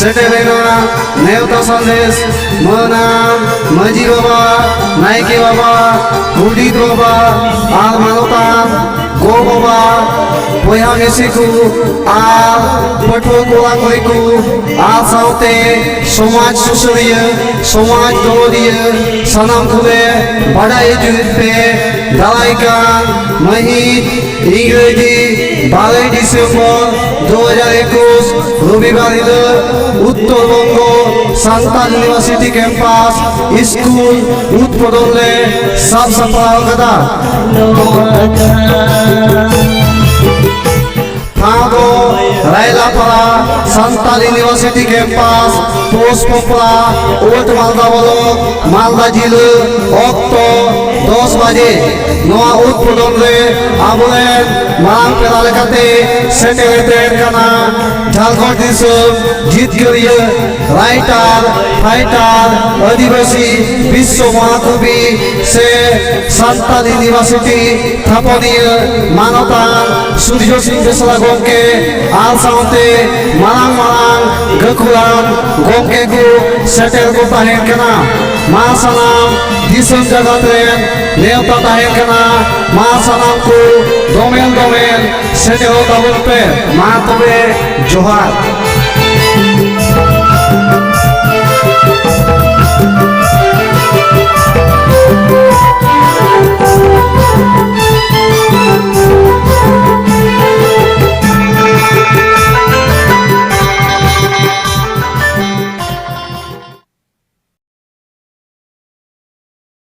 सेटेलेना नेवता संदेश मोनाम मजी बाबा नायके बाबा गुरदीप बाबा आल मानोतान गो बाबा पोया मेसिकु आल पठो कोला कोइकु आल साउते समाज सुसरिय समाज दौरिय सनम खुले बड़ाई जुट पे दालाइकान महित इंग्रेजी 12 डिसेम्बर 2021 रविवार Uttarbanga Santal university campus school उद्बोधन साफ सफाई कदा थागो Raylapara Santal university campus post Popla old Malda block Malda जिले अक्टो 10 बजे नवा उद्बोधन आबुलेन मांग पेला लेकाते सेटेलेटेड काना झारखंड दिसोम जितगिरिय राइटर फाइटर आदिवासी विश्व महाकवि से सान्ताल यूनिवर्सिटी थापनिय मानवतान सूर्य सिंह बेसरा गोमके आल साउते मालांग मालांग गकुलान गोमके को सेटेल को ताहेन कना मा सनाम दिसोम जगत रेन नेवता ताहेन कना मा सनाम को दोमेन दोमेन सेटेल ताबुन पे मा तबे जोहार।